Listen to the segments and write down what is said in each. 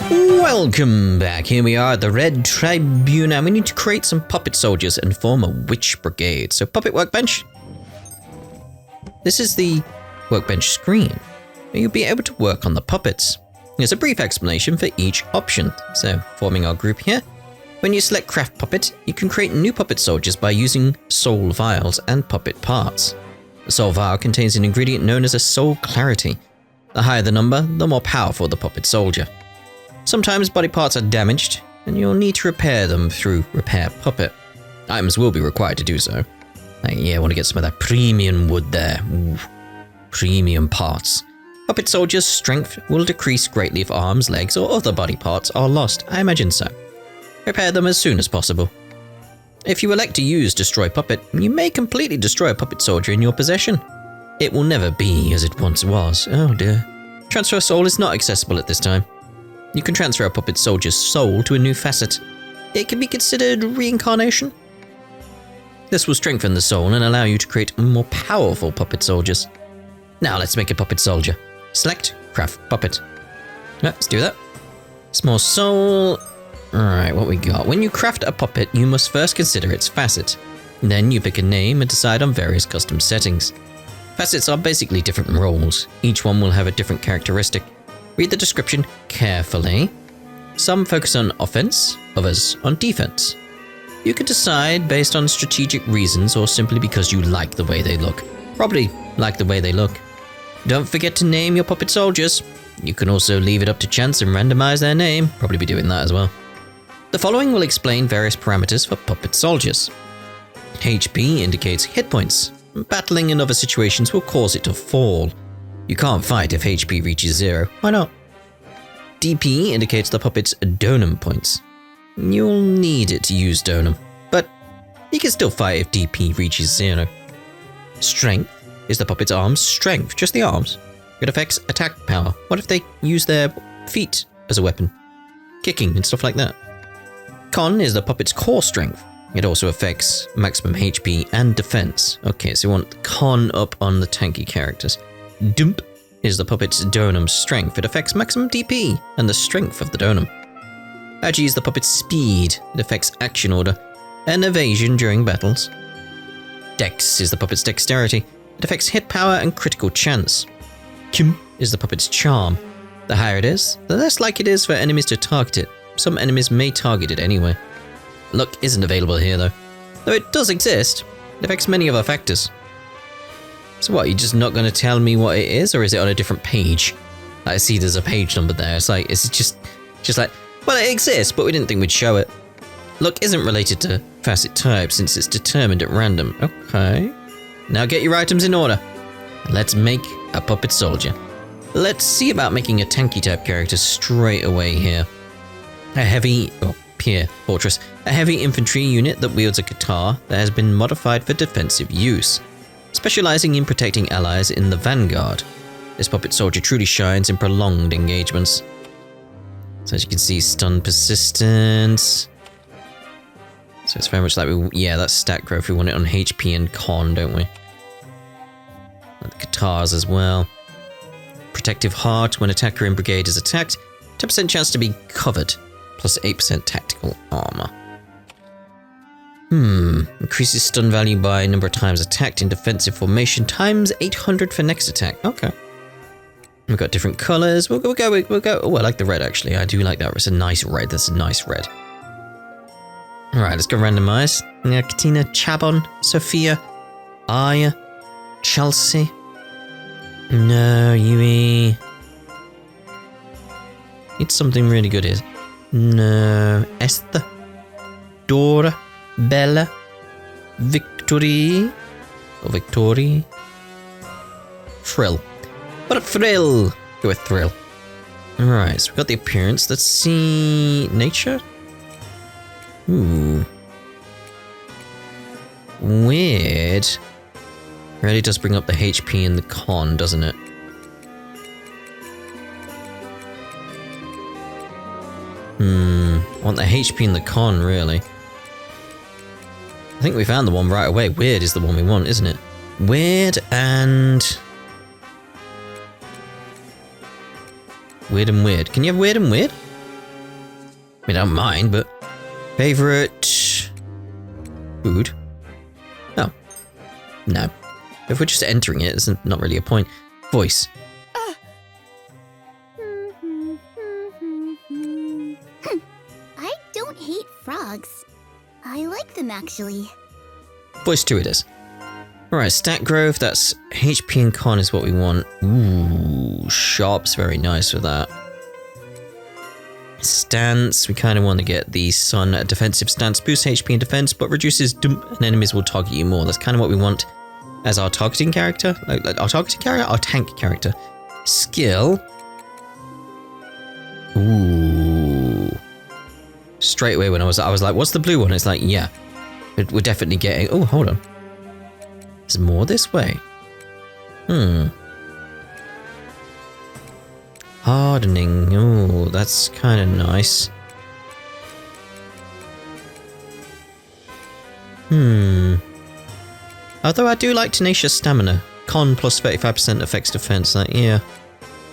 Welcome back. Here we are at the Red Tribune, and we need to create some puppet soldiers and form a witch brigade. So, puppet workbench. This is the workbench screen. You'll be able to work on the puppets. There's a brief explanation for each option. So, forming our group here. When you select Craft Puppet, you can create new puppet soldiers by using soul vials and puppet parts. The soul vial contains an ingredient known as a soul clarity. The higher the number, the more powerful the puppet soldier. Sometimes body parts are damaged, and you'll need to repair them through Repair Puppet. Items will be required to do so. Yeah, I want to get some of that premium wood there. Ooh, premium parts. Puppet soldiers' strength will decrease greatly if arms, legs, or other body parts are lost. I imagine so. Repair them as soon as possible. If you elect to use Destroy Puppet, you may completely destroy a puppet soldier in your possession. It will never be as it once was. Oh dear. Transfer Soul is not accessible at this time. You can transfer a puppet soldier's soul to a new facet. It can be considered reincarnation. This will strengthen the soul and allow you to create more powerful puppet soldiers. Now let's make a puppet soldier. Select Craft Puppet. Let's do that. Small soul. Alright, what we got? When you craft a puppet, you must first consider its facet. Then you pick a name and decide on various custom settings. Facets are basically different roles. Each one will have a different characteristic. Read the description carefully. Some focus on offense, others on defense. You can decide based on strategic reasons or simply because you like the way they look. Probably like the way they look. Don't forget to name your puppet soldiers. You can also leave it up to chance and randomize their name. Probably be doing that as well. The following will explain various parameters for puppet soldiers. HP indicates hit points. Battling in other situations will cause it to fall. You can't fight if HP reaches 0. Why not? DP indicates the puppet's donum points. You'll need it to use donum, but you can still fight if DP reaches 0. Strength is the puppet's arms' strength, just the arms. It affects attack power. What if they use their feet as a weapon? Kicking and stuff like that. Con is the puppet's core strength. It also affects maximum HP and defense. Okay, so we want con up on the tanky characters. Dump is the puppet's donum strength. It affects maximum DP and the strength of the donum. Agi is the puppet's speed. It affects action order and evasion during battles. Dex is the puppet's dexterity. It affects hit power and critical chance. Kim is the puppet's charm. The higher it is, the less likely it is for enemies to target it. Some enemies may target it anyway. Luck isn't available here though. Though it does exist, it affects many other factors. So what, you're just not going to tell me what it is, or is it on a different page? I see there's a page number there. It's like, it's just like, well, it exists, but we didn't think we'd show it. Luck isn't related to facet type since it's determined at random. Okay. Now get your items in order. Let's make a puppet soldier. Let's see about making a tanky type character straight away here. A heavy, Pier Fortress. A heavy infantry unit that wields a guitar that has been modified for defensive use. Specializing in protecting allies in the vanguard. This puppet soldier truly shines in prolonged engagements. So as you can see, stun persistence. So it's very much like, that's stat growth. We want it on HP and con, don't we? Like the guitars as well. Protective heart. When attacker in brigade is attacked, 10% chance to be covered. Plus 8% tactical armor. Increases stun value by number of times attacked in defensive formation times 800 for next attack. Okay. We've got different colors. We'll go. Oh, I like the red actually. I do like that. It's a nice red. That's a nice red. All right, let's go randomize. Katina, Chabon, Sophia, Aya, Chelsea. No, Yui. Need something really good here. No, Esther, Dora, Bella, Victory, or Victory, Thrill. What a thrill! Go with Thrill. Alright, so we've got the appearance. Let's see... Nature? Ooh. Weird. Really does bring up the HP and the con, doesn't it? I want the HP and the con, really. I think we found the one right away. Weird is the one we want, isn't it? Weird and... Weird and weird. Can you have weird and weird? I mean, I don't mind, but... Favorite... food? Oh. No. If we're just entering it, it's not really a point. Voice. I don't hate frogs. I like them, actually. Voice 2 it is. Alright, stat growth, that's HP and con is what we want. Ooh, sharp's very nice with that. Stance, we kind of want to get the sun defensive stance, boosts HP and defense, but reduces dump and enemies will target you more. That's kind of what we want as our targeting character. Like our targeting character? Our tank character. Skill. Ooh. Straight away when I was like, what's the blue one? It's like, yeah. We're definitely getting... Oh, hold on. There's more this way. Hardening. Oh, that's kind of nice. Although I do like Tenacious Stamina. Con plus 35% affects defense. Like, yeah.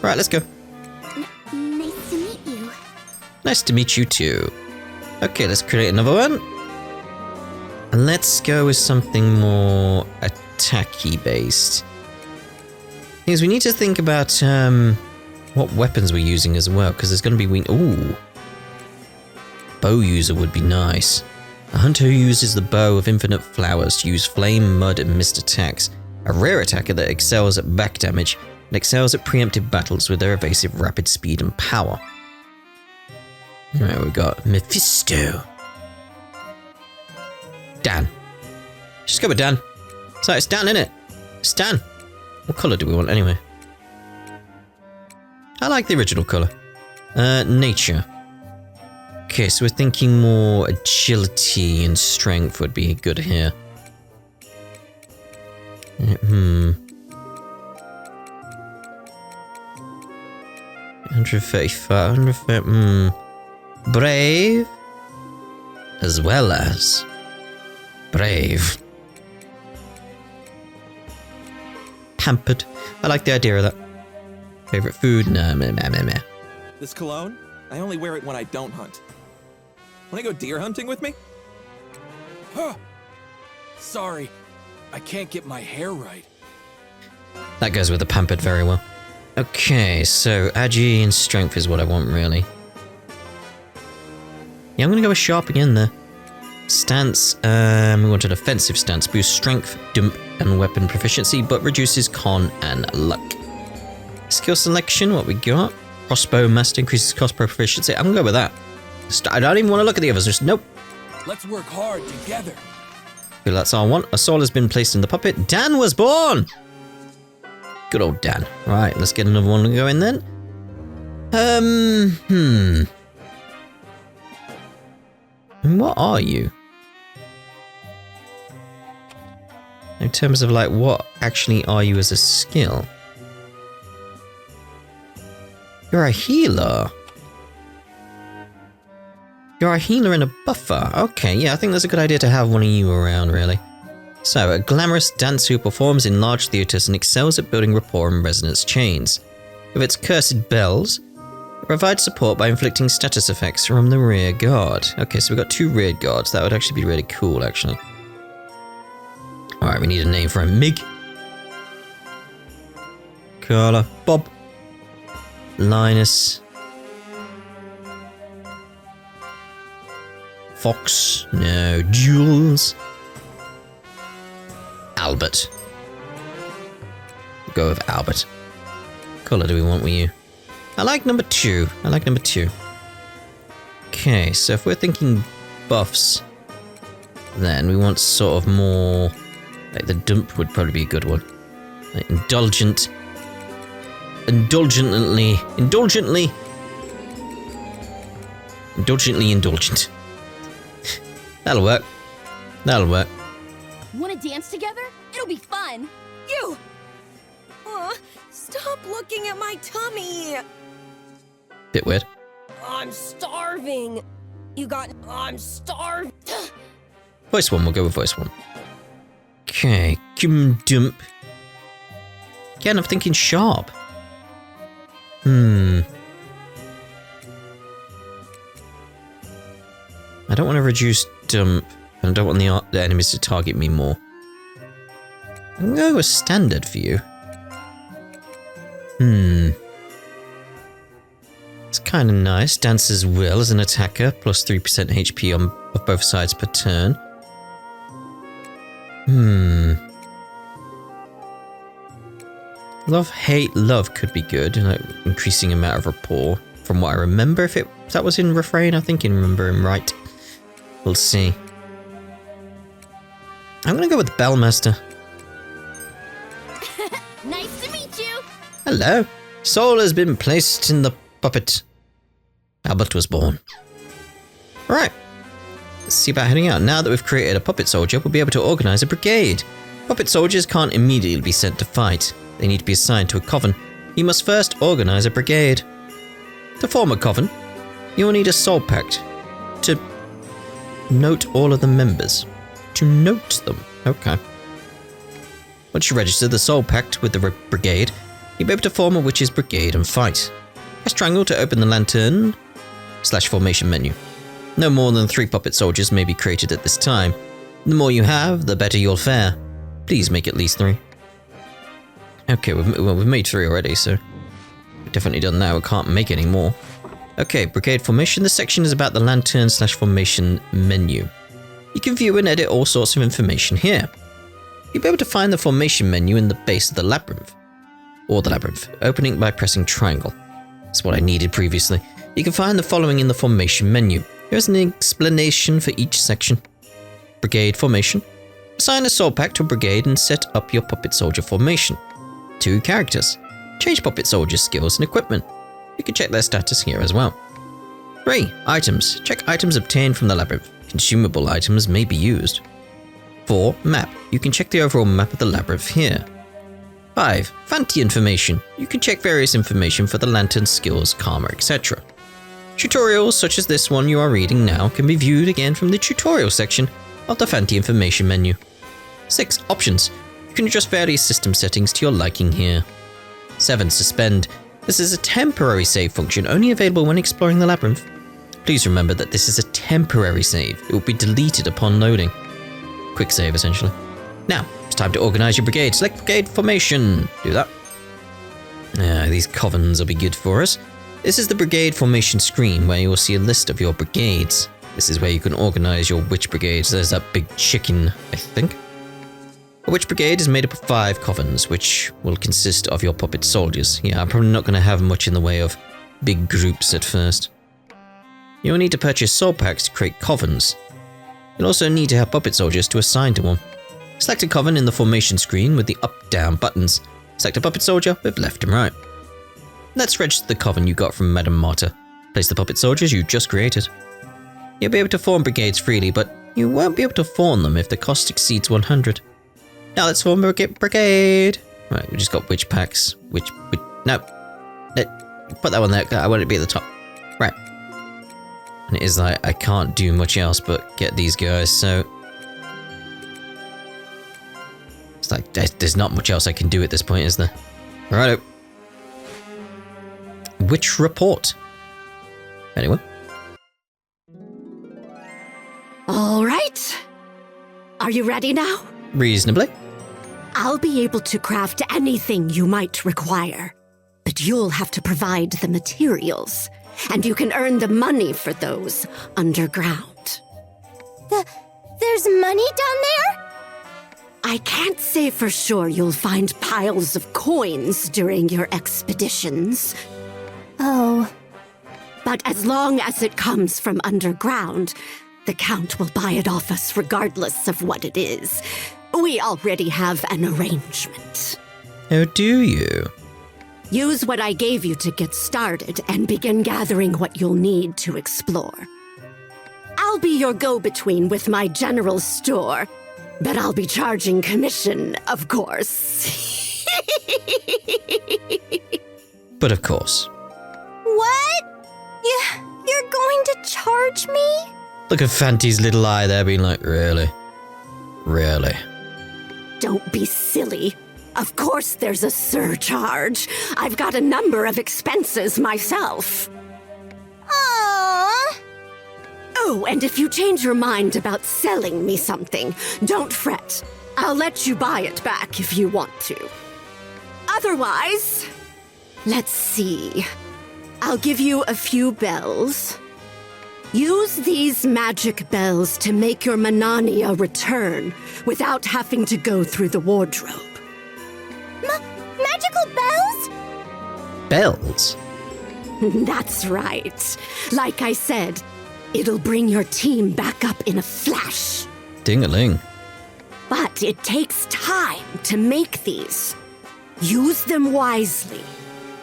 Right, let's go. Nice to meet you. Nice to meet you too. Okay, let's create another one. And let's go with something more attacky based. Because we need to think about what weapons we're using as well, because there's going to be ooh. Bow user would be nice. A hunter who uses the bow of infinite flowers to use flame, mud, and mist attacks. A rare attacker that excels at back damage and excels at preemptive battles with their evasive rapid speed and power. Alright, we got Mephisto. Dan. Just go with Dan. So it's Dan, innit? It's Dan. What colour do we want anyway? I like the original colour. Nature. Okay, so we're thinking more agility and strength would be good here. 135, 130, Brave. As well as... brave. Pampered. I like the idea of that. Favorite food? Nah, meh. This cologne? I only wear it when I don't hunt. Wanna go deer hunting with me? Huh. Sorry, I can't get my hair right. That goes with the pampered very well. Okay, so agi and strength is what I want, really. Yeah, I'm gonna go with sharp again there. Stance, we want an offensive stance. Boosts strength, dump, and weapon proficiency, but reduces con and luck. Skill selection, what we got? Crossbow master increases crossbow proficiency. I'm gonna go with that. I don't even want to look at the others, just nope. Let's work hard together. Good, that's all I want. A soul has been placed in the puppet. Dan was born! Good old Dan. Right, let's get another one to go in then. And what are you? In terms of like, what actually are you as a skill? You're a healer. You're a healer and a buffer. Okay, yeah, I think that's a good idea to have one of you around, really. So, a glamorous dancer who performs in large theatres and excels at building rapport and resonance chains. With its cursed bells, it provides support by inflicting status effects from the rear guard. Okay, so we've got 2 rear guards. That would actually be really cool, actually. Alright, we need a name for him. Mig. Carla. Bob. Linus. Fox. No. Jules. Albert. Go with Albert. What colour do we want with you? I like number 2. I like number 2. Okay, so if we're thinking buffs, then we want sort of more... like the dump would probably be a good one. Like indulgent. Indulgently indulgent. That'll work. That'll work. Wanna dance together? It'll be fun. You! Stop looking at my tummy! Bit weird. I'm starving! I'm starved! Voice 1, we'll go with voice 1. Okay, Kim Dump. Again, I'm thinking sharp. I don't want to reduce dump, and I don't want the enemies to target me more. I'm going to go with standard for you. It's kind of nice. Dancer's Will as an attacker, plus 3% HP of both sides per turn. Love, hate, love could be good, like increasing amount of rapport. From what I remember, if that was in refrain, I think I remember him right. We'll see. I'm gonna go with Bellmaster. Nice to meet you. Hello. Soul has been placed in the puppet. Albert was born. Alright. Let's see about heading out. Now that we've created a puppet soldier, we'll be able to organize a brigade. Puppet soldiers can't immediately be sent to fight. They need to be assigned to a coven. You must first organize a brigade. To form a coven, you will need a soul pact to note all of the members. To note them. Okay. Once you register the soul pact with the brigade, you'll be able to form a witch's brigade and fight. Press triangle to open the lantern/formation menu. No more than 3 puppet soldiers may be created at this time. The more you have, the better you'll fare. Please make at least 3. Okay, we've made 3 already, so we've definitely done that. We can't make any more. Okay, brigade formation. This section is about the lantern/formation menu. You can view and edit all sorts of information here. You'll be able to find the formation menu in the base of the labyrinth. Or the labyrinth, opening by pressing triangle. That's what I needed previously. You can find the following in the formation menu. Here's an explanation for each section. Brigade formation. Assign a soul pack to a brigade and set up your puppet soldier formation. 2 characters. Change puppet soldier skills and equipment. You can check their status here as well. 3. Items. Check items obtained from the labyrinth. Consumable items may be used. 4. Map. You can check the overall map of the labyrinth here. 5. Fanti information. You can check various information for the lantern, skills, karma, etc. Tutorials such as this one you are reading now can be viewed again from the tutorial section of the Fanti information menu. 6. Options. You can adjust various system settings to your liking here. 7. Suspend. This is a temporary save function only available when exploring the labyrinth. Please remember that this is a temporary save. It will be deleted upon loading. Quick save, essentially. Now, it's time to organize your brigade. Select brigade formation. Do that. These covens will be good for us. This is the brigade formation screen where you will see a list of your brigades. This is where you can organize your witch brigades. There's that big chicken, I think. A witch brigade is made up of 5 covens, which will consist of your puppet soldiers. Yeah, I'm probably not going to have much in the way of big groups at first. You'll need to purchase soul packs to create covens. You'll also need to have puppet soldiers to assign to one. Select a coven in the formation screen with the up-down buttons. Select a puppet soldier with left and right. Let's register the coven you got from Madame Marta. Place the puppet soldiers you just created. You'll be able to form brigades freely, but you won't be able to form them if the cost exceeds 100. Now let's form a brigade. Right, we just got witch packs. No. Put that one there. I want it to be at the top. Right. And it is like, I can't do much else but get these guys, so... It's like, there's not much else I can do at this point, is there? Righto. Witch report. Anyone? All right. Are you ready now? Reasonably. I'll be able to craft anything you might require, but you'll have to provide the materials, and you can earn the money for those underground. There's money down there? I can't say for sure you'll find piles of coins during your expeditions. Oh. But as long as it comes from underground, the Count will buy it off us regardless of what it is. We already have an arrangement. Oh, do you? Use what I gave you to get started and begin gathering what you'll need to explore. I'll be your go-between with my general store, but I'll be charging commission, of course. But of course. What? You're going to charge me? Look at Fanti's little eye there being like, really? Really? Don't be silly. Of course there's a surcharge. I've got a number of expenses myself. Aww. Oh, and if you change your mind about selling me something, don't fret. I'll let you buy it back if you want to. Otherwise, let's see. I'll give you a few bells. Use these magic bells to make your Manania return without having to go through the wardrobe. Magical bells? Bells? That's right. Like I said, it'll bring your team back up in a flash. Ding-a-ling. But it takes time to make these. Use them wisely.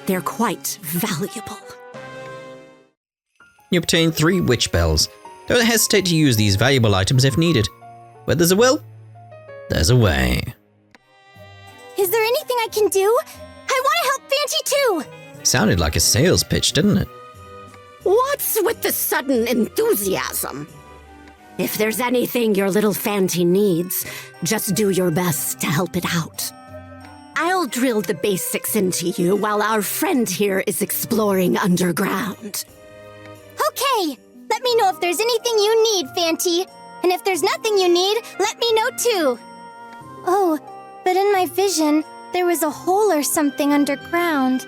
They're quite valuable. You obtain 3 witch bells. Don't hesitate to use these valuable items if needed. Where there's a will, there's a way. Is there anything I can do? I want to help Fanty too! Sounded like a sales pitch, didn't it? What's with the sudden enthusiasm? If there's anything your little Fanty needs, just do your best to help it out. I'll drill the basics into you while our friend here is exploring underground. Okay, let me know if there's anything you need, Fanty. And if there's nothing you need, let me know too. Oh, but in my vision, there was a hole or something underground.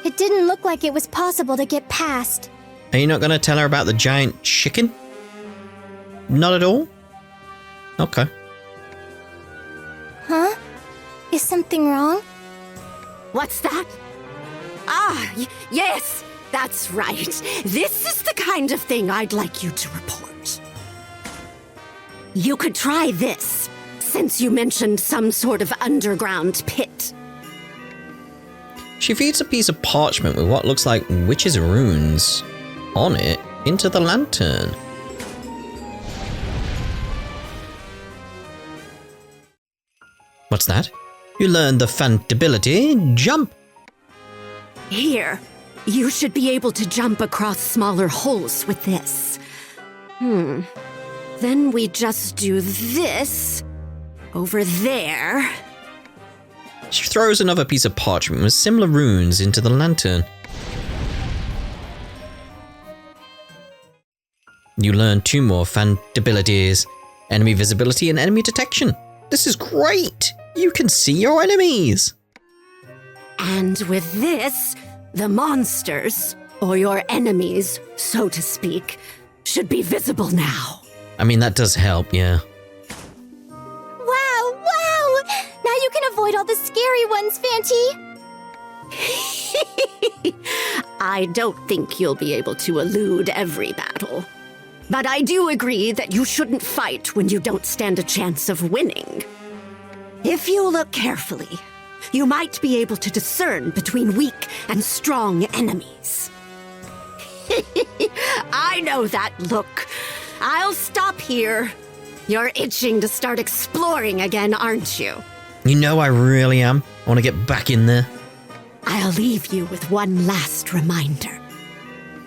It didn't look like it was possible to get past. Are you not going to tell her about the giant chicken? Not at all? Okay. Huh? Is something wrong? What's that? Yes, that's right. This is the kind of thing I'd like you to report. You could try this, since you mentioned some sort of underground pit. She feeds a piece of parchment with what looks like witch's runes on it into the lantern. What's that? You learned the Fant ability, jump. Here, you should be able to jump across smaller holes with this. Then we just do this over there. She throws another piece of parchment with similar runes into the lantern. You learn 2 more Fant abilities, enemy visibility and enemy detection. This is great! You can see your enemies! And with this, the monsters, or your enemies, so to speak, should be visible now. I mean, that does help, yeah. Wow! Now you can avoid all the scary ones, Fanty! I don't think you'll be able to elude every battle. But I do agree that you shouldn't fight when you don't stand a chance of winning. If you look carefully, you might be able to discern between weak and strong enemies. I know that look. I'll stop here. You're itching to start exploring again, aren't you? You know I really am. I want to get back in there. I'll leave you with one last reminder.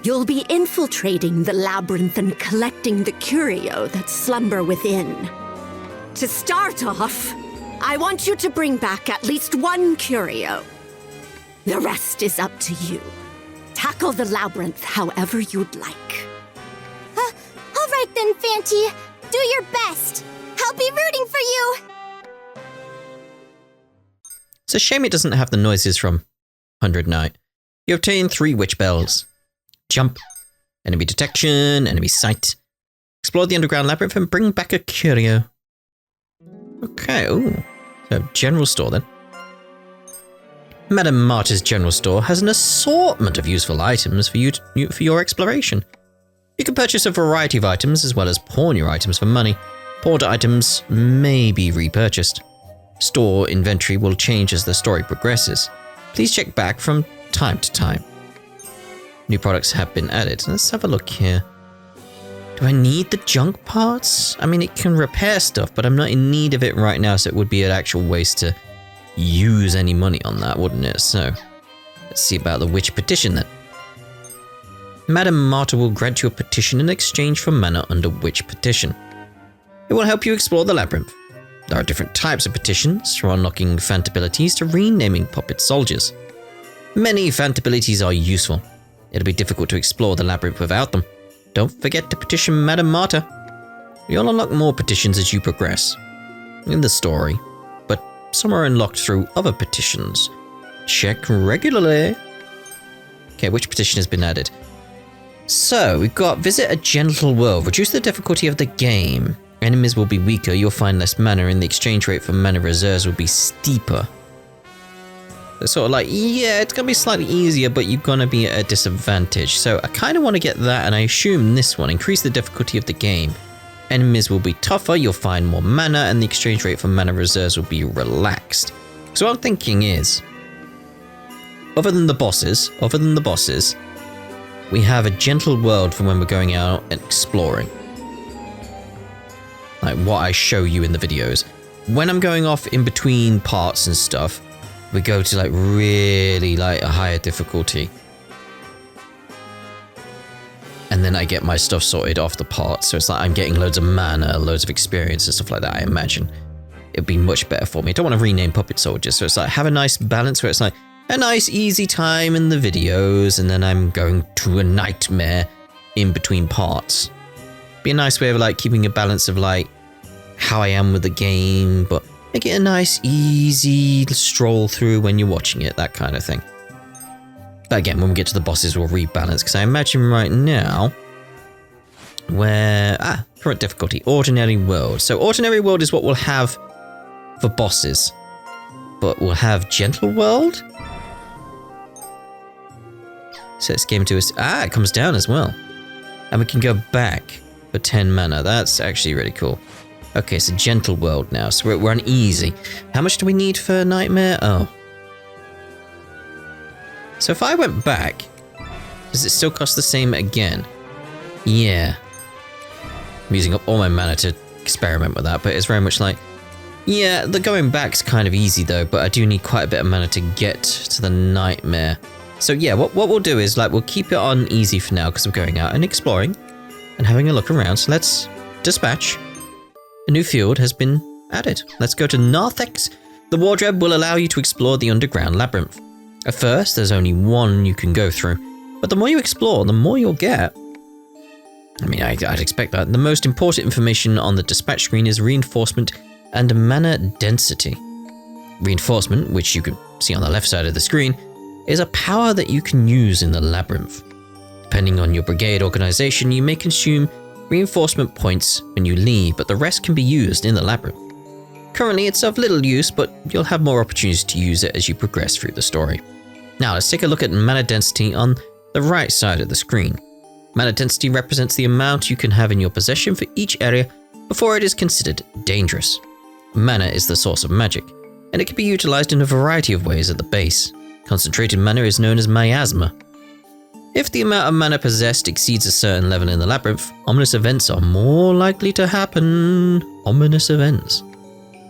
You'll be infiltrating the labyrinth and collecting the curio that slumber within. To start off, I want you to bring back at least 1 curio. The rest is up to you. Tackle the labyrinth however you'd like. All right then, Fanty. Do your best. I'll be rooting for you. It's a shame it doesn't have the noises from 100 Night. You obtain 3 witch bells. Jump, enemy detection, enemy sight. Explore the underground labyrinth and bring back a curio. Okay, ooh. So, general store then. Madame Marta's general store has an assortment of useful items for for your exploration. You can purchase a variety of items as well as pawn your items for money. Pawned items may be repurchased. Store inventory will change as the story progresses. Please check back from time to time. New products have been added. Let's have a look here. Do I need the junk parts? I mean, it can repair stuff, but I'm not in need of it right now, so it would be an actual waste to use any money on that, wouldn't it? So, let's see about the witch petition then. Madame Marta will grant you a petition in exchange for mana under witch petition. It will help you explore the labyrinth. There are different types of petitions, from unlocking Fant abilities to renaming puppet soldiers. Many Fant abilities are useful. It'll be difficult to explore the labyrinth without them. don't forget to petition Madam Marta. You'll unlock more petitions as you progress in the story, but some are unlocked through other petitions. Check regularly. Okay, which petition has been added? So, we've got visit a gentle world. Reduce the difficulty of the game. Enemies will be weaker, you'll find less mana, and the exchange rate for mana reserves will be steeper. It's sort of like, yeah, it's going to be slightly easier, but you're going to be at a disadvantage. So I kind of want to get that, and I assume this one. Increase the difficulty of the game. Enemies will be tougher, you'll find more mana, and the exchange rate for mana reserves will be relaxed. So what I'm thinking is, other than the bosses, we have a gentle world for when we're going out and exploring. Like what I show you in the videos. When I'm going off in between parts and stuff, we go to like really like a higher difficulty. And then I get my stuff sorted off the parts. So it's like I'm getting loads of mana, loads of experience and stuff like that, I imagine. It'd be much better for me. I don't want to rename puppet soldiers. So it's like have a nice balance where it's like a nice easy time in the videos, and then I'm going to a nightmare in between parts. Be a nice way of like keeping a balance of like how I am with the game, but make it a nice easy stroll through when you're watching it, that kind of thing. But again, when we get to the bosses, we'll rebalance, because I imagine right now where current difficulty, ordinary world. So ordinary world is what we'll have for bosses, but we'll have gentle world. Sets game to us. It comes down as well. And we can go back for 10 mana. That's actually really cool. Okay, so gentle world now. So we're on easy. How much do we need for nightmare? Oh. So if I went back, does it still cost the same again? Yeah. I'm using up all my mana to experiment with that, but it's very much like, yeah, the going back's kind of easy though, but I do need quite a bit of mana to get to the nightmare. So yeah, what we'll do is like we'll keep it on easy for now because we're going out and exploring and having a look around. So let's dispatch. A new field has been added. Let's go to Narthex. The wardrobe will allow you to explore the underground labyrinth. At first, there's only one you can go through, but the more you explore, the more you'll get. I mean, I'd expect that. The most important information on the dispatch screen is reinforcement and mana density. Reinforcement, which you can see on the left side of the screen, is a power that you can use in the labyrinth. Depending on your brigade organization, you may consume reinforcement points when you leave, but the rest can be used in the labyrinth. Currently, it's of little use, but you'll have more opportunities to use it as you progress through the story. Now, let's take a look at mana density on the right side of the screen. Mana density represents the amount you can have in your possession for each area before it is considered dangerous. Mana is the source of magic, and it can be utilized in a variety of ways at the base. Concentrated mana is known as miasma. If the amount of mana possessed exceeds a certain level in the labyrinth, ominous events are more likely to happen. Ominous events.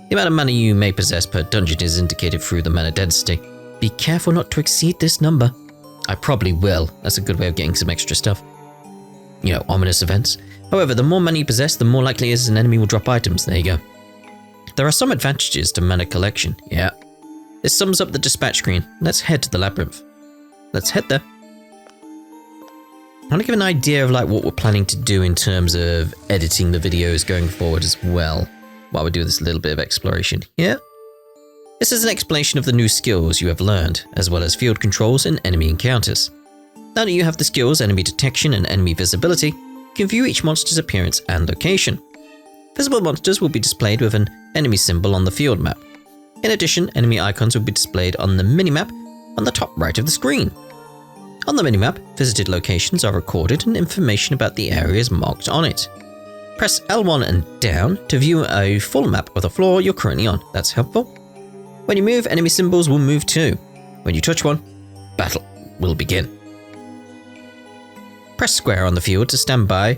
The amount of mana you may possess per dungeon is indicated through the mana density. Be careful not to exceed this number. I probably will. That's a good way of getting some extra stuff. You know, ominous events. However, the more mana you possess, the more likely it is an enemy will drop items. There you go. There are some advantages to mana collection. Yeah. This sums up the dispatch screen. Let's head to the labyrinth. Let's head there. I want to give an idea of like what we're planning to do in terms of editing the videos going forward as well, while we do this little bit of exploration here. This is an explanation of the new skills you have learned, as well as field controls and enemy encounters. Now that you have the skills enemy detection and enemy visibility, you can view each monster's appearance and location. Visible monsters will be displayed with an enemy symbol on the field map. In addition, enemy icons will be displayed on the minimap on the top right of the screen. On the minimap, visited locations are recorded and information about the area is marked on it. Press L1 and down to view a full map of the floor you're currently on. That's helpful. When you move, enemy symbols will move too. When you touch one, battle will begin. Press square on the field to stand by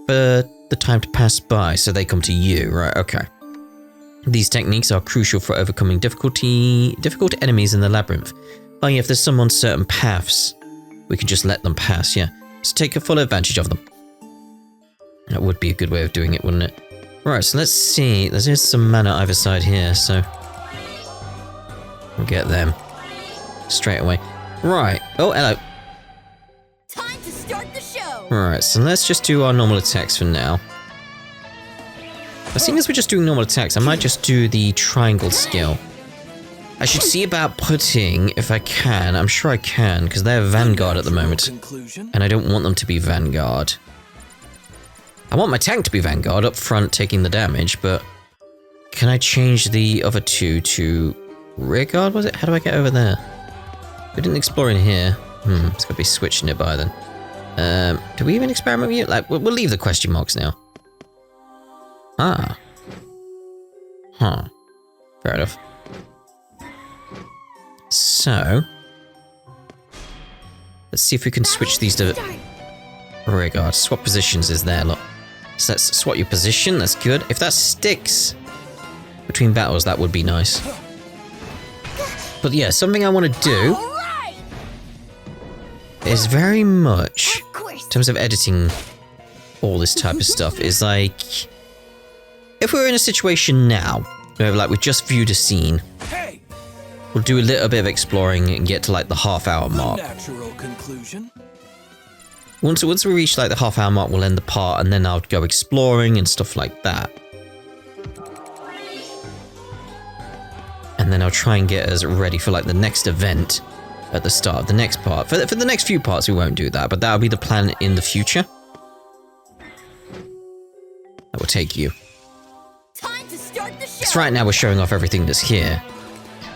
for the time to pass by, so they come to you, right? Okay. These techniques are crucial for overcoming difficult enemies in the labyrinth. Oh yeah, if there's some on certain paths, we can just let them pass, yeah. So take a full advantage of them. That would be a good way of doing it, wouldn't it? Right, so let's see. There's some mana either side here, so we'll get them straight away. Right. Oh, hello. Time to start the show. Alright, so let's just do our normal attacks for now. But seeing as we're just doing normal attacks, I might just do the triangle skill. I should see about putting, if I can, I'm sure I can, because they're Vanguard at the moment. And I don't want them to be Vanguard. I want my tank to be Vanguard up front taking the damage, but can I change the other two to Rearguard, was it? How do I get over there? We didn't explore in here. It's gotta be switched nearby then. Do we even experiment with it? Like, we'll leave the question marks now. Ah. Huh. Fair enough. So, let's see if we can switch these to Rearguard. Swap positions is there, look. So let's swap your position, that's good. If that sticks between battles, that would be nice. But yeah, something I want to do is very much, in terms of editing all this type of stuff, is like, if we were in a situation now, where like we just viewed a scene, we'll do a little bit of exploring and get to like the half-hour mark. Natural conclusion. Once we reach like the half-hour mark, we'll end the part, and then I'll go exploring and stuff like that. And then I'll try and get us ready for like the next event at the start of the next part. For the next few parts, we won't do that, but that'll be the plan in the future. That will take you. Time to start the show. Because right now we're showing off everything that's here.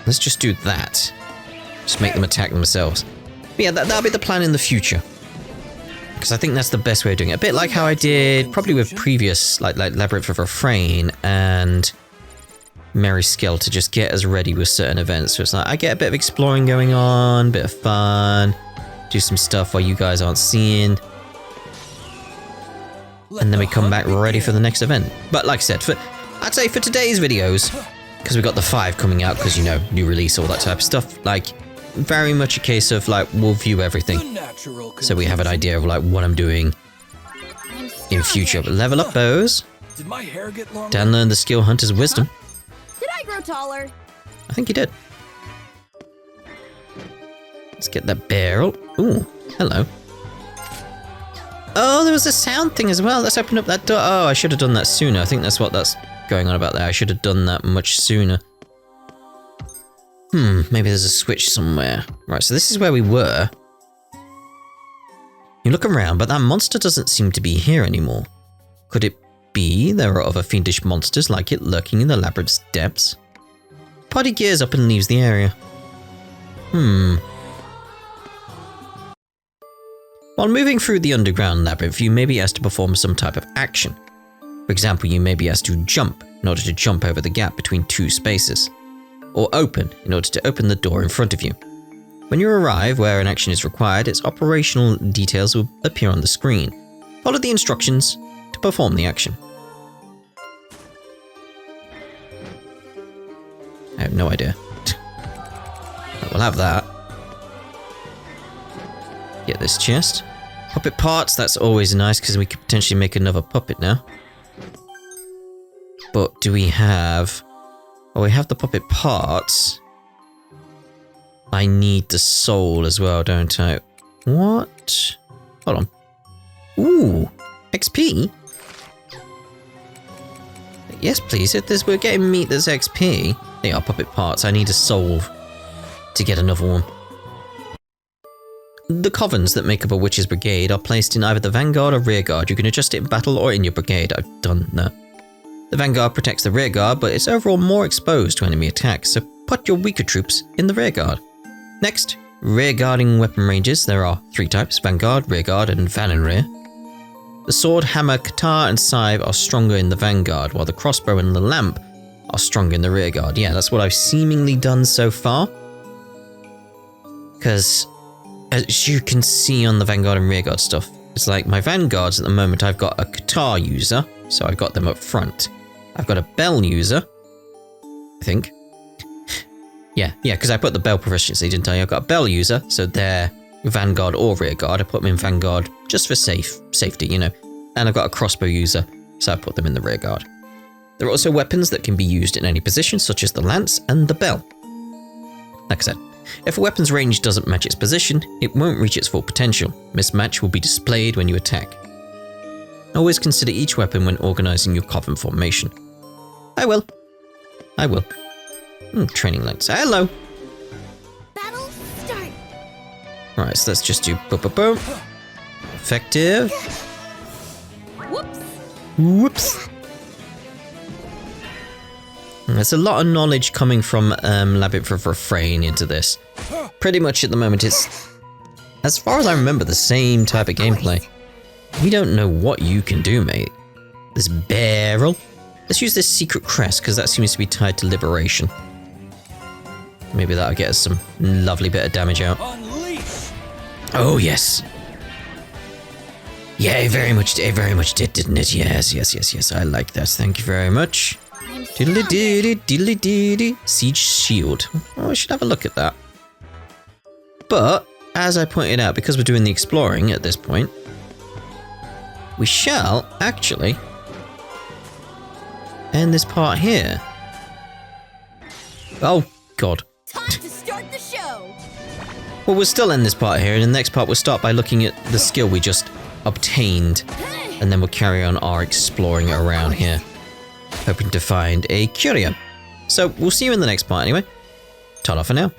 Let's just do that. Just make them attack themselves. But yeah, that'll be the plan in the future. Because I think that's the best way of doing it. A bit like how I did probably with previous, like Labyrinth of Refrain and Merry Skill, to just get us ready with certain events. So it's like, I get a bit of exploring going on, bit of fun, do some stuff while you guys aren't seeing. And then we come back ready for the next event. But like I said, I'd say for today's videos, because we've got the 5 coming out, because, you know, new release, all that type of stuff, like, very much a case of, like, we'll view everything. So we have an idea of, like, what I'm doing in future. But level up bows. Did my hair get longer? Dan learned the skill Hunter's Wisdom. Did I grow taller? I think you did. Let's get that barrel. Ooh, hello. Oh, there was a sound thing as well. Let's open up that door. Oh, I should have done that sooner. I think that's what that's going on about there. I should have done that much sooner. Maybe there's a switch somewhere. Right, so this is where we were. You look around, but that monster doesn't seem to be here anymore. Could it be there are other fiendish monsters like it lurking in the labyrinth's depths? Party gears up and leaves the area. While moving through the underground labyrinth, you may be asked to perform some type of action. For example, you may be asked to jump in order to jump over the gap between 2 spaces, or open in order to open the door in front of you. When you arrive where an action is required, its operational details will appear on the screen. Follow the instructions to perform the action. I have no idea. We'll have that. Get this chest. Puppet parts, that's always nice because we could potentially make another puppet now. But do we have... Oh, we have the puppet parts. I need the soul as well, don't I? What? Hold on. Ooh, XP? Yes, please. If we're getting meat that's XP. They are puppet parts. I need a soul to get another one. The covens that make up a witch's brigade are placed in either the vanguard or rearguard. You can adjust it in battle or in your brigade. I've done that. The vanguard protects the rearguard, but it's overall more exposed to enemy attacks, so put your weaker troops in the rearguard. Next, rearguarding weapon ranges. There are 3 types: vanguard, rearguard, and van and rear. The sword, hammer, katana, and scythe are stronger in the vanguard, while the crossbow and the lamp are stronger in the rearguard. Yeah, that's what I've seemingly done so far. Because, as you can see on the vanguard and rearguard stuff, it's like my vanguards at the moment, I've got a katana user, so I've got them up front. I've got a bell user, I think. Yeah, because I put the bell proficiency, didn't I? I've got a bell user, so they're vanguard or rearguard. I put them in vanguard just for safety, you know. And I've got a crossbow user, so I put them in the rearguard. There are also weapons that can be used in any position, such as the lance and the bell. Like I said, If a weapon's range doesn't match its position, it won't reach its full potential. Mismatch will be displayed when you attack. Always consider each weapon when organizing your coven formation. I will. Training lengths. Hello. Battle start. Alright, so let's just do boom, boom, boom. Effective. Whoops. There's a lot of knowledge coming from Labyrinth of Refrain into this. Pretty much at the moment it's, as far as I remember, the same type of gameplay. We don't know what you can do, mate. This barrel. Let's use this secret crest, because that seems to be tied to liberation. Maybe that'll get us some lovely bit of damage out. Unleash! Oh, yes. Yeah, it very much did, didn't it? Yes. I like that. Thank you very much. Diddly-dee-dee. Siege shield. Oh, I should have a look at that. But, as I pointed out, because we're doing the exploring at this point, we shall actually end this part here. Oh, God. Time to start the show. Well, we'll still end this part here, and the next part we'll start by looking at the skill we just obtained, and then we'll carry on our exploring around here, hoping to find a curio. So, we'll see you in the next part anyway. Ta-da for now.